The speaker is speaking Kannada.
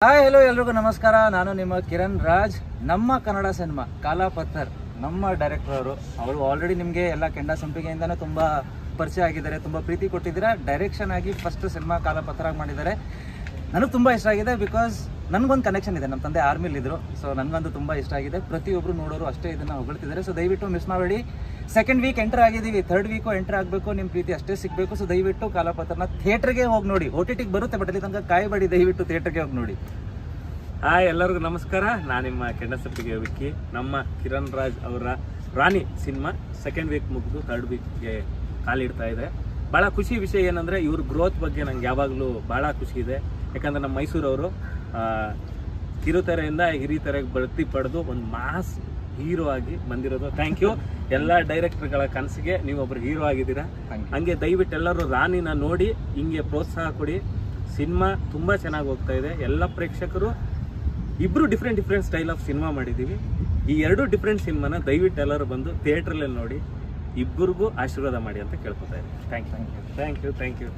ಹಾಯ್ ಹಲೋ ಎಲ್ರಿಗೂ ನಮಸ್ಕಾರ. ನಾನು ನಿಮ್ಮ ಕಿರಣ್ ರಾಜ್. ನಮ್ಮ ಕನ್ನಡ ಸಿನಿಮಾ ಕಾಲಾಪಥರ್ ನಮ್ಮ ಡೈರೆಕ್ಟರ್ ಅವರು ಆಲ್ರೆಡಿ ನಿಮಗೆ ಎಲ್ಲ ಕೆಂಡ ಸಂಪಿಗೆಯಿಂದನೇ ತುಂಬ ಪರಿಚಯ ಆಗಿದ್ದಾರೆ, ತುಂಬ ಪ್ರೀತಿ ಕೊಟ್ಟಿದ್ದೀರಾ. ಡೈರೆಕ್ಷನ್ ಆಗಿ ಫಸ್ಟ್ ಸಿನಿಮಾ ಕಾಲಾಪಥರಾಗಿ ಮಾಡಿದ್ದಾರೆ. ನನಗೆ ತುಂಬ ಇಷ್ಟ ಆಗಿದೆ. ಬಿಕಾಸ್ ನನಗೊಂದು ಕನೆಕ್ಷನ್ ಇದೆ, ನಮ್ಮ ತಂದೆ ಆರ್ಮಿಲಿದ್ದರು. ಸೊ ನನಗಂತೂ ತುಂಬ ಇಷ್ಟ ಆಗಿದೆ. ಪ್ರತಿಯೊಬ್ಬರು ನೋಡೋರು ಅಷ್ಟೇ ಇದನ್ನು ಹೊಗಳ್ತಿದ್ದಾರೆ. ಸೊ ದಯವಿಟ್ಟು ಮಿಸ್ ಮಾಡಬೇಡಿ. ಸೆಕೆಂಡ್ ವೀಕ್ ಎಂಟರ್ ಆಗಿದ್ದೀವಿ, ಥರ್ಡ್ ವೀಕು ಎಂಟರ್ ಆಗಬೇಕು. ನಿಮ್ಮ ಪ್ರೀತಿ ಅಷ್ಟೇ ಸಿಗಬೇಕು. ಸೊ ದಯವಿಟ್ಟು ಕಾಲಾಪಥರ್ನ ಥಿಯೇಟ್ರಿಗೆ ಹೋಗಿ ನೋಡಿ. OTTಗೆ ಬರುತ್ತೆ, ಬಟ್ ಅಲ್ಲಿ ತನಕ ಕಾಯಬೇಡಿ. ದಯವಿಟ್ಟು ಥಿಯೇಟ್ರಿಗೆ ಹೋಗಿ ನೋಡಿ. ಹಾಯ್ ಎಲ್ಲರಿಗೂ ನಮಸ್ಕಾರ. ನಾನು ನಿಮ್ಮ ಕೆಂಡ ಸಂಪಿಗೆ ವಿಕ್ಕಿ. ನಮ್ಮ ಕಿರಣ್ ರಾಜ್ ಅವರ ರಾಣಿ ಸಿನಿಮಾ ಸೆಕೆಂಡ್ ವೀಕ್ ಮುಗಿದು ಥರ್ಡ್ ವೀಕ್ಗೆ ಕಾಲಿಡ್ತಾ ಇದೆ. ಭಾಳ ಖುಷಿ ವಿಷಯ ಏನಂದರೆ ಇವ್ರ ಗ್ರೋತ್ ಬಗ್ಗೆ ನಂಗೆ ಯಾವಾಗಲೂ ಭಾಳ ಖುಷಿ ಇದೆ. ಯಾಕಂದರೆ ನಮ್ಮ ಮೈಸೂರವರು ಕಿರುತೆರೆಯಿಂದ ಹಿರಿತೆರೆಗೆ ಬಡ್ತಿ ಪಡೆದು ಒಂದು ಮಾಸ್ ಹೀರೋ ಆಗಿ ಬಂದಿರೋದು. Thank you. ಎಲ್ಲ ಡೈರೆಕ್ಟರ್ಗಳ ಕನಸಿಗೆ ನೀವೊಬ್ರು ಹೀರೋ ಆಗಿದ್ದೀರಾ. ಹಂಗೆ ದಯವಿಟ್ಟು ಎಲ್ಲರೂ ರಾಣಿನ ನೋಡಿ ಹಿಂಗೆ ಪ್ರೋತ್ಸಾಹ ಕೊಡಿ. ಸಿನಿಮಾ ತುಂಬ ಚೆನ್ನಾಗಿ ಹೋಗ್ತಾ ಇದೆ. ಎಲ್ಲ ಪ್ರೇಕ್ಷಕರು ಇಬ್ಬರು ಡಿಫ್ರೆಂಟ್ ಸ್ಟೈಲ್ ಆಫ್ ಸಿನಿಮಾ ಮಾಡಿದ್ದೀವಿ. ಈ ಎರಡು ಡಿಫ್ರೆಂಟ್ ಸಿನಿಮಾನ ದಯವಿಟ್ಟು ಎಲ್ಲರೂ ಬಂದು ಥಿಯೇಟ್ರಲ್ಲಿ ನೋಡಿ ಇಬ್ಬರಿಗೂ ಆಶೀರ್ವಾದ ಮಾಡಿ ಅಂತ ಕೇಳ್ಕೊತಾ ಇದ್ದೀನಿ. Thank you.